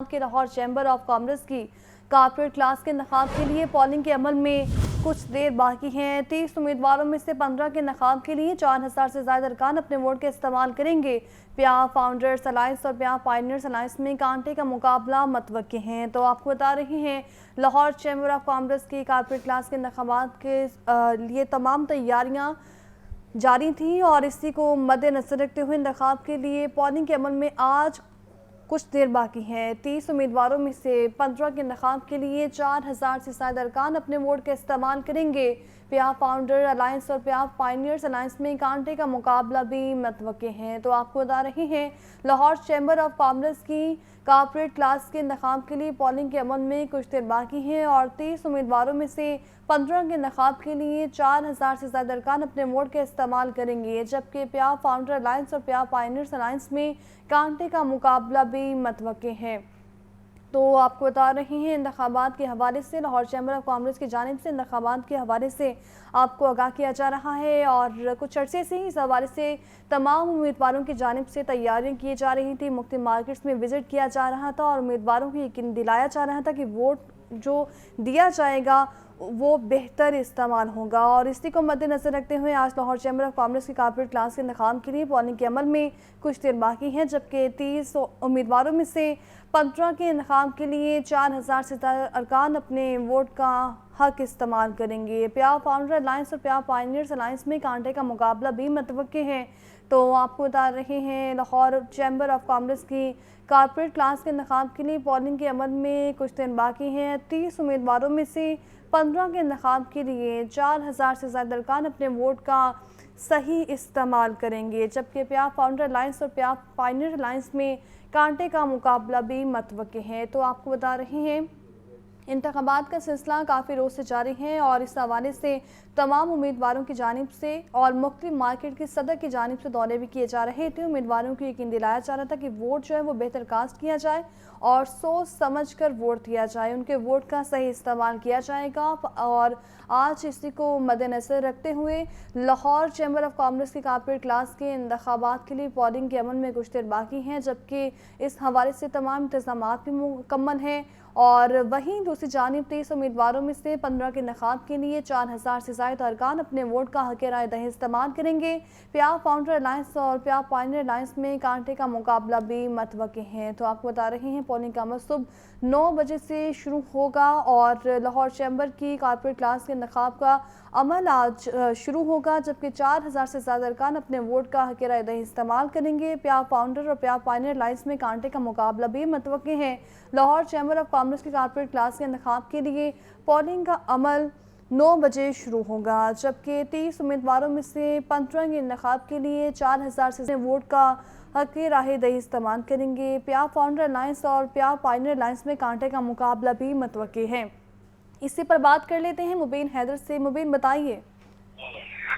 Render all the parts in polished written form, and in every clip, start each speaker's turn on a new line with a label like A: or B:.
A: के Lahore chamber of commerce की corporate class के इंतखाब के लिए पॉलिंग के अमल में कुछ देर बाकी हैं। 30 उम्मीदवारों में से 15 के इंतखाब के लिए 4000 से ज़्यादा अरकान अपने वोट का इस्तेमाल करेंगे। प्याफ फाउंडर्स अलायंस और प्याफ पायनियर्स अलायंस में कांटे का मुकाबला मतवक्के हैं। तो आपको बता रहे हैं लाहौर चैम्बर ऑफ कॉमर्स की कॉर्पोरेट क्लास के इंतखाबात के लिए तमाम तैयारियाँ जारी थी और इसी को मद्देनजर रखते हुए इंतखाब के लिए पॉलिंग के अमल में आज कुछ देर बाकी है। 30 उम्मीदवारों में से 15 के इंतखाब के लिए 4000 से ज़्यादा अरकान अपने वोट का इस्तेमाल करेंगे। प्याफ फाउंडर अलायंस और प्याफ पायनियर्स अलायंस में कांटे का मुकाबला भी मतवक्के हैं। तो आपको बता रहे हैं लाहौर चैम्बर ऑफ कॉमर्स की कॉर्पोरेट क्लास के इंतखाब के लिए पॉलिंग के अमल में कुछ देर बाकी है और 30 उम्मीदवारों में से 15 के इंतखाब के लिए 4000 से ज़्यादा अरकान अपने वोट का इस्तेमाल करेंगे, जबकि प्याफ फाउंडर अलायंस और प्याफ पायनियर्स अलायंस में कांटे का मुकाबला भी मतवक्के हैं। तो आपको बता रहे हैं इंतखाबात के हवाले से लाहौर चैम्बर ऑफ कॉमर्स की जानिब से इंतखाबात के हवाले से आपको आगाह किया जा रहा है और कुछ अरसे से ही इस हवाले से तमाम उम्मीदवारों की जानिब से तैयारियां की जा रही थी। मुख्तलिफ मार्केट्स में विज़िट किया जा रहा था और उम्मीदवारों को यकीन दिलाया जा रहा था कि वोट जो दिया जाएगा वो बेहतर इस्तेमाल होगा। और इसी को मद्देनजर रखते हुए आज लाहौर चैम्बर ऑफ कॉमर्स की कॉर्पोरेट क्लास के इंतखाब के लिए पॉलिंग के अमल में कुछ देर बाकी हैं, जबकि 30 उम्मीदवारों में से 15 के इंतखाब के लिए 4000 से ज़्यादा अरकान अपने वोट का हक इस्तेमाल करेंगे। प्याफ फाउंडर अलायंस और प्याफ पायनियर्स अलायंस में कांटे का मुकाबला भी मतवक्के हैं। तो आपको बता रहे हैं लाहौर चैम्बर ऑफ कॉमर्स की कॉर्पोरेट क्लास के इंतखाब के लिए पॉलिंग के अमल में कुछ दिन बाकी हैं। 30 उम्मीदवारों में से 15 के इंतखाब के लिए 4000 से ज़्यादा अरकान अपने वोट का सही इस्तेमाल करेंगे, जबकि प्याफ फाउंडर अलायंस और प्याफ पायनियर अलायंस में कांटे का मुकाबला भी मतवक्के हैं। तो आपको बता रहे हैं इंतखाबात का सिलसिला काफ़ी रोज़ से जारी है और इस हवाले से तमाम उम्मीदवारों की जानिब से और मुख्तलिफ मार्केट की सदर की जानिब से दौरे भी किए जा रहे थे। उम्मीदवारों को यकीन दिलाया जा रहा था कि वोट जो है वो बेहतर कास्ट किया जाए और सोच समझ कर वोट दिया जाए, उनके वोट का सही इस्तेमाल किया जाएगा। और आज इसी को मद्देनजर रखते हुए लाहौर चैम्बर ऑफ कॉमर्स की कॉर्पोरेट क्लास के इंतखाबात के लिए पॉलिंग के अमल में कुछ देर बाकी हैं, जबकि इस हवाले से तमाम इंतज़ामात भी मुकम्मल हैं। और वहीं दूसरी जानिब 30 उम्मीदवारों में से 15 के इंतखाब के लिए 4000 से ज़ायद अरकान अपने वोट का हक़ राय दही इस्तेमाल करेंगे। प्याफ फाउंडर अलायंस और प्याफ पायनियर अलायंस में कांटे का मुकाबला भी मतवक्के हैं। तो आपको बता रहे हैं पॉलिंग का अमल सुबह 9 बजे से शुरू होगा और लाहौर चैम्बर की कॉर्पोरेट क्लास के इंतखाब का अमल आज शुरू होगा, जबकि 4000 से ज़्यादा अरकान अपने वोट का हक़ राय दही इस्तेमाल करेंगे। प्याफ फाउंडर और प्याफ पायनियर अलायंस में कांटे का मुकाबला भी मतवक्के हैं। लाहौर चैम्बर ऑफ कॉमर्स की कॉर्पोरेट क्लास के इंतखाब के लिए पॉलिंग का अमल 9 बजे शुरू होगा, जबकि 30 उम्मीदवारों में से 15 के इंतखाब के लिए 4000 से वोट का हक़ राय दही इस्तेमाल करेंगे। प्याफ फाउंडर अलायंस और प्याफ पायनियर अलायंस में कांटे का मुकाबला भी मतवक्के हैं। इसी पर बात कर लेते हैं मुबीन हैदर से। मुबीन बताइए।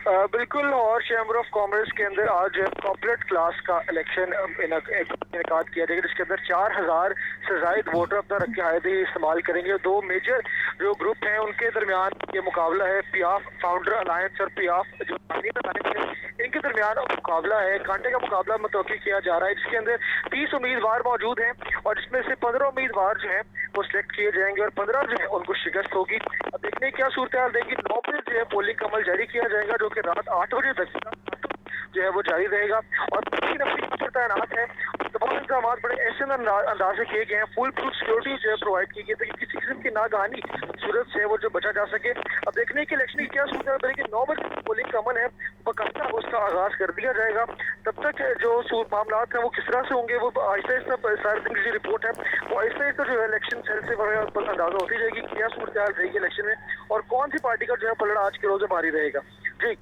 B: बिल्कुल, लाहौर चैम्बर ऑफ कॉमर्स के अंदर आज कॉर्पोरेट क्लास का इलेक्शन इनेकाद किया जाएगा, जिसके अंदर 4000 से ज़ायद वोटर अपना रक़्क़े इस्तेमाल करेंगे। दो मेजर जो ग्रुप हैं उनके दरमियान ये मुकाबला है। प्याफ फाउंडर अलायंस और प्याफ जो पायनियर अलायंस है इनके दरमियान मुकाबला है। कांटे का मुकाबला मुतवक्की किया जा रहा है, जिसके अंदर 30 उम्मीदवार मौजूद हैं और जिसमें से 15 उम्मीदवार जो हैं वो सिलेक्ट किए जाएंगे और 15 जो है उनको शिकस्त होगी। अब देखने क्या सूरत हाल देगी। 9 बजे जो है पोलिंग का अमल जारी किया जाएगा, जो कि रात 8 बजे तक जो है वो जारी रहेगा और तैनात है। तमाम इंतजाम बड़े ऐसे अंदाज से किए गए हैं। फुल प्रूफ सिक्योरिटी जो है प्रोवाइड की गई ताकि किसी किस्म की नागहानी सूरत से वो जो बचा जा सके। अब देखने की इलेक्शन की क्या सूरत है कि 9 बजे पोलिंग का अमल है बाकायदा उसका आगाज कर दिया जाएगा। तब तक जो मामला है वो किस तरह से होंगे वो आहिस्ता आहिस्ता सारे दिन की जो रिपोर्ट है वो आहिस्ता आहिस्ता जो है इलेक्शन सेल से अंदाजा होती जाएगी क्या सूरत हाल रहेगी इलेक्शन में और कौन सी पार्टी का जो है पलड़ा आज के रोज भारी रहेगा। जी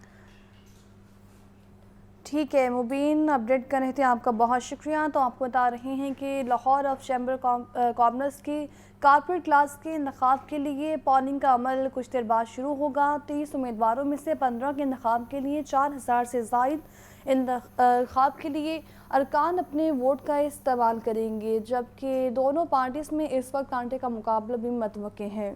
A: ठीक है मुबीन, अपडेट कर रहे थे, आपका बहुत शुक्रिया। तो आपको बता रहे हैं कि लाहौर ऑफ चैम्बर कॉमर्स की कॉर्पोरेट क्लास के इंतखाब के लिए पॉलिंग का अमल कुछ देर बाद शुरू होगा। 30 उम्मीदवारों में से 15 के इंतखाब के लिए 4000 से ज़ायद इंतखाब के लिए अरकान अपने वोट का इस्तेमाल करेंगे, जबकि दोनों पार्टीज़ में इस वक्त कांटे का मुकाबला भी मतवक्के हैं।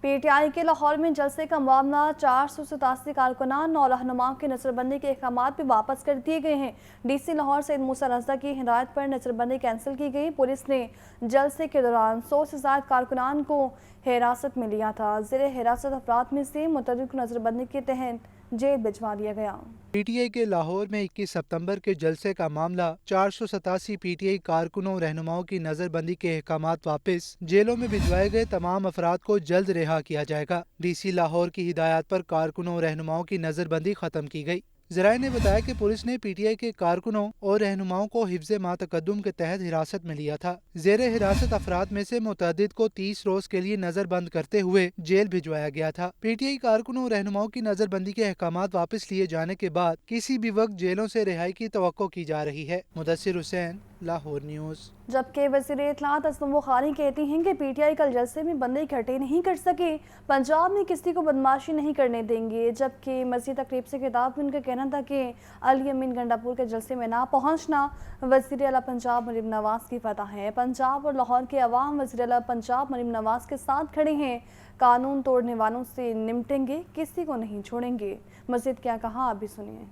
A: PTI کے لاہور میں جلسے کا معاملہ 487 کارکنان اور رہنماؤں کی نظر بندی کے احکامات بھی واپس کر دیے گئے ہیں۔ DC لاہور سید موسیٰ رضا کی ہدایت پر نظر بندی کینسل کی گئی۔ پولیس نے جلسے کے دوران 100 سے زائد کارکنان کو حراست میں لیا تھا۔ زیر حراست افراد میں سے متعدد کو نظر بندی کے تحت جیل بھجوا دیا گیا۔
C: PTI کے لاہور میں 21 ستمبر کے جلسے کا معاملہ 487 PTI کارکنوں رہنماؤں کی نظر بندی کے احکامات واپس جیلوں میں بھجوائے گئے تمام افراد کو جلد رہا کیا جائے گا۔ DC لاہور کی ہدایات پر کارکنوں رہنماؤں کی نظر بندی ختم کی گئی۔ ذرائع نے بتایا کہ پولیس نے PTI کے کارکنوں اور رہنماؤں کو حفظ ما تقدم کے تحت حراست میں لیا تھا۔ زیر حراست افراد میں سے متعدد کو 30 روز کے لیے نظر بند کرتے ہوئے جیل بھجوایا گیا تھا۔ PTI کارکنوں اور رہنماؤں کی نظر بندی کے احکامات واپس لیے جانے کے بعد کسی بھی وقت جیلوں سے رہائی کی توقع کی جا رہی ہے۔ مدثر حسین، لاہور نیوز۔
A: جبکہ وزیر اطلاعات اسما بخاری کہتی ہیں کہ PTI کل جلسے میں بندے اکٹھے نہیں کر سکے، پنجاب میں کسی کو بدمعاشی نہیں کرنے دیں گے۔ جبکہ مزید تقریب سے خطاب میں ان کا کہنا تھا کہ علی امین گنڈاپور کے جلسے میں نہ پہنچنا وزیر اعلیٰ پنجاب مریم نواز کی فتح ہے۔ پنجاب اور لاہور کے عوام وزیر اعلیٰ پنجاب مریم نواز کے ساتھ کھڑے ہیں، قانون توڑنے والوں سے نمٹیں گے، کسی کو نہیں چھوڑیں گے۔ مزید کیا کہا آپ بھی سنیے۔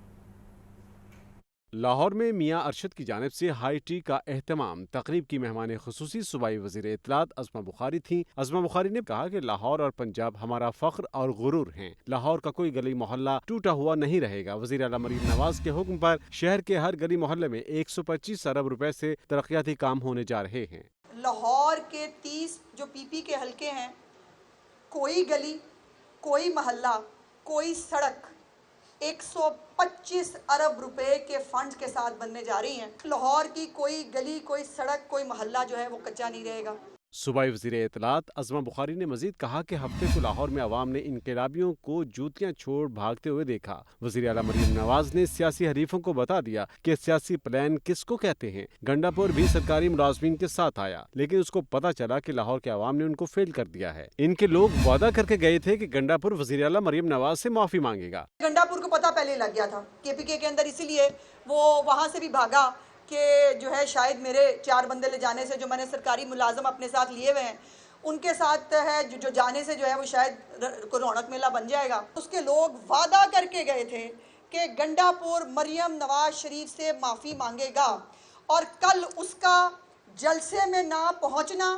D: لاہور میں میاں ارشد کی جانب سے ہائی ٹی کا اہتمام۔ تقریب کی مہمان خصوصی صوبائی وزیر اطلاعات اسما بخاری تھیں۔ اسما بخاری نے کہا کہ لاہور اور پنجاب ہمارا فخر اور غرور ہیں۔ لاہور کا کوئی گلی محلہ ٹوٹا ہوا نہیں رہے گا۔ وزیر اعلیٰ مریم نواز کے حکم پر شہر کے ہر گلی محلے میں 125 ارب روپے سے ترقیاتی کام ہونے جا رہے ہیں۔
E: لاہور کے 30 جو PP کے حلقے ہیں، کوئی گلی، کوئی محلہ، کوئی سڑک 125 ارب روپے کے فنڈ کے ساتھ بننے جا رہی ہیں۔ لاہور کی کوئی گلی، کوئی سڑک، کوئی محلہ جو ہے وہ کچا نہیں رہے گا۔
D: صوبائی وزیر اطلاعات اسما بخاری نے مزید کہا کہ ہفتے کو لاہور میں عوام نے انقلابیوں کو جوتیاں چھوڑ بھاگتے ہوئے دیکھا۔ وزیر اعلیٰ مریم نواز نے سیاسی حریفوں کو بتا دیا کہ سیاسی پلان کس کو کہتے ہیں۔ گنڈاپور بھی سرکاری ملازمین کے ساتھ آیا، لیکن اس کو پتا چلا کہ لاہور کے عوام نے ان کو فیل کر دیا ہے۔ ان کے لوگ وعدہ کر کے گئے تھے کہ گنڈاپور وزیر اعلیٰ مریم نواز سے معافی مانگے گا۔
E: گنڈاپور کو پتہ پہلے لگ گیا تھا KPK کے اندر، اسی لیے وہ وہاں سے بھی بھاگا کہ جو ہے شاید میرے 4 بندے لے جانے سے، جو میں نے سرکاری ملازم اپنے ساتھ لیے ہوئے ہیں، ان کے ساتھ ہے جو جانے سے جو ہے وہ شاید کو رونق میلہ بن جائے گا۔ اس کے لوگ وعدہ کر کے گئے تھے کہ گنڈاپور مریم نواز شریف سے معافی مانگے گا، اور کل اس کا جلسے میں نہ پہنچنا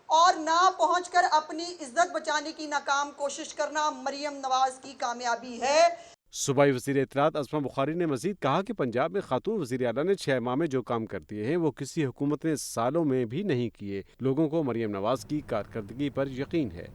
E: اور نہ پہنچ کر اپنی عزت بچانے کی ناکام کوشش کرنا مریم نواز کی کامیابی ہے۔
D: صوبائی وزیر اطلاعات اسما بخاری نے مزید کہا کہ پنجاب میں خاتون وزیر اعلیٰ نے 6 ماہ میں جو کام کر دیے ہیں وہ کسی حکومت نے سالوں میں بھی نہیں کیے۔ لوگوں کو مریم نواز کی کارکردگی پر یقین ہے۔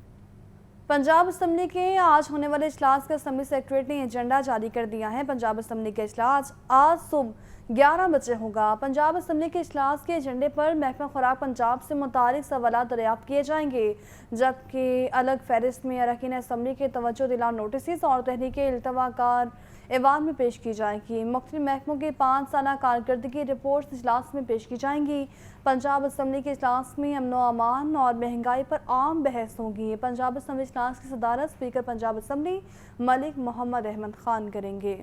A: پنجاب اسمبلی کے آج ہونے والے اجلاس کا اسمبلی سیکریٹریٹ نے ایجنڈا جاری کر دیا ہے۔ پنجاب اسمبلی کا اجلاس آج صبح 11 بجے ہوگا۔ پنجاب اسمبلی کے اجلاس کے ایجنڈے پر محکمہ خوراک پنجاب سے متعلق سوالات دریافت کیے جائیں گے، جبکہ الگ فہرست میں اراکین اسمبلی کے توجہ دلا نوٹسز اور تحریک التوا کار ایوان میں پیش کی جائے گی۔ مختلف محکموں کے 5 سالہ کارکردگی رپورٹس اجلاس میں پیش کی جائیں گی۔ پنجاب اسمبلی کے اجلاس میں امن و امان اور مہنگائی پر عام بحث ہوگی۔ پنجاب اسمبلی اجلاس کی صدارت اسپیکر پنجاب اسمبلی ملک محمد احمد خان کریں گے۔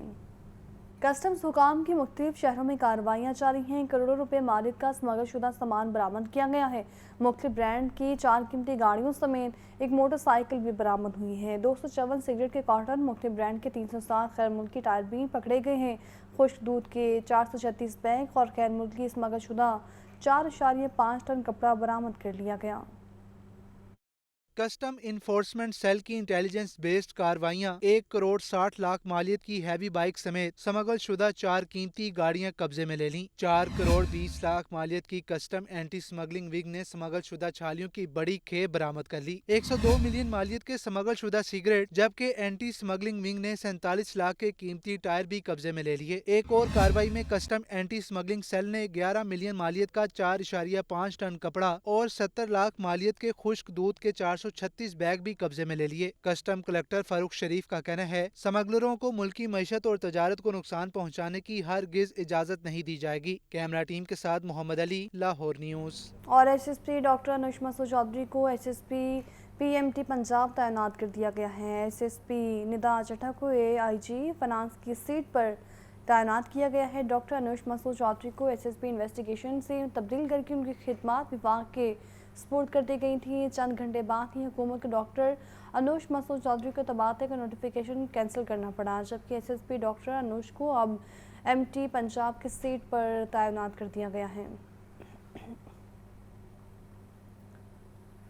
A: کسٹمز حکام کی مختلف شہروں میں کارروائیاں جاری ہیں۔ کروڑوں روپے مالیت کا اسمگل شدہ سامان برآمد کیا گیا ہے۔ مختلف برانڈ کی 4 قیمتی گاڑیوں سمیت ایک موٹر سائیکل بھی برآمد ہوئی ہے۔ 254 سگریٹ کے کارٹن، مختلف برانڈ کے 307 غیر ملکی ٹائر بھی پکڑے گئے ہیں۔ خشک دودھ کے 436 بیگ اور غیر ملکی اسمگل شدہ 4.5 ٹن کپڑا برآمد کر لیا گیا۔
C: کسٹم انفورسمنٹ سیل کی انٹیلیجنس بیسڈ کارروائیاں 1 کروڑ 60 لاکھ مالیت کی ہیوی بائک سمیت سمگل شدہ 4 قیمتی گاڑیاں قبضے میں لے لیں۔ 4 کروڑ 20 لاکھ مالیت کی کسٹم اینٹی سمگلنگ ونگ نے سمگل شدہ چھالیوں کی بڑی کھیپ برآمد کر لی۔ 102 ملین مالیت کے سمگل شدہ سگریٹ، جبکہ اینٹی سمگلنگ ونگ نے 47 لاکھ کے قیمتی ٹائر بھی قبضے میں لے لیے۔ ایک اور کارروائی میں کسٹم اینٹی سمگلنگ سیل نے 11 ملین مالیت کا 4.5 ٹن کپڑا اور 70 لاکھ مالیت کے خشک دودھ کے 436 بیگ بھی قبضے میں لے لیے۔ کسٹم کلکٹر فاروق شریف کا کہنا ہے سمگلروں کو ملکی معیشت اور تجارت کو نقصان پہنچانے کی ہرگز اجازت نہیں دی جائے گی۔ کیمرہ ٹیم کے ساتھ محمد علی، لاہور نیوز۔
A: اور SSP ڈاکٹر انوش مسعود چودھری کو SSP PMT پنجاب تعینات کر دیا گیا ہے۔ SSP ندا چٹھا کو AIG فنانس کی سیٹ پر तैनात किया गया है। डॉक्टर अनुज मसूद चौधरी को SSP इन्वेस्टिगेशन से तब्दील करके उनकी खिदमात विभाग के स्पुर्द कर दी गई थी। चंद घंटे बाद ही हुकूमत को डॉक्टर अनुज मसूद चौधरी को तबादले का नोटिफिकेशन कैंसिल करना पड़ा, जबकि SSP डॉक्टर अनुज को अब MT पंजाब की सीट पर तैनात कर दिया गया है।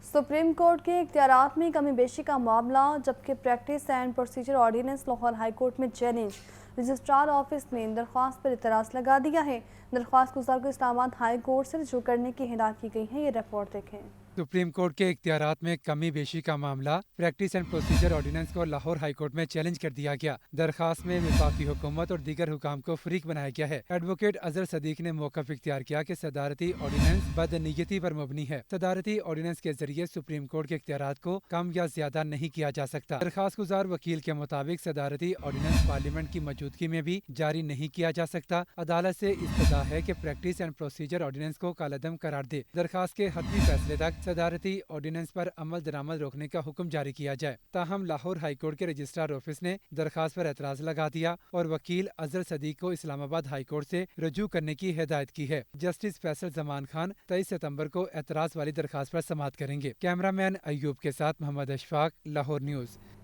A: सुप्रीम कोर्ट के इख्तियारात में कमी बेशी का मामला, जबकि practice and procedure ordinance Lahore high court में चैलेंज। रजिस्ट्रार ऑफिस ने दरख्वास्त पर इतराज़ लगा दिया है। दरख्वास्त गुजार को इस्लामाबाद हाई कोर्ट से रजू करने की हिदायत की गई है। ये रिपोर्ट देखें।
F: सुप्रीम कोर्ट के इख्तियारात में कमी बेशी का मामला प्रैक्टिस एंड प्रोसीजर ऑर्डिनेंस को लाहौर हाई कोर्ट में चैलेंज कर दिया गया। दरखास्त में वफाकी हुकूमत और दीगर हुकाम को फरीक बनाया गया है। एडवोकेट अजहर सदीक ने मौक़िफ़ इख्तियार किया कि सदारती ऑर्डिनेंस बदनीयती पर मबनी है। सदारती ऑर्डिनेंस के जरिए सुप्रीम कोर्ट के इख्तियारात को कम या ज्यादा नहीं किया जा सकता। दरखास्त गुजार वकील के मुताबिक सदारती ऑर्डिनेंस पार्लियामेंट की मौजूदगी में भी जारी नहीं किया जा सकता। अदालत से इस्तदा है कि प्रैक्टिस एंड प्रोसीजर ऑर्डिनेंस को कालअदम करार दे। दरखास्त के हतमी फैसले तक सदारती ऑर्डिनेंस पर अमल दरामद रोकने का हुक्म जारी किया जाए। ताहम लाहौर हाई कोर्ट के रजिस्ट्रार ऑफिस ने दरखास्त पर एतराज लगा दिया और वकील अजहर सदीक को इस्लामाबाद हाई कोर्ट से रजू करने की हिदायत की है। जस्टिस फैसल जमान खान 23 सितंबर को एतराज वाली दरखास्त पर समाअत करेंगे। कैमरामैन अयूब के साथ मोहम्मद अशफाक, लाहौर न्यूज़।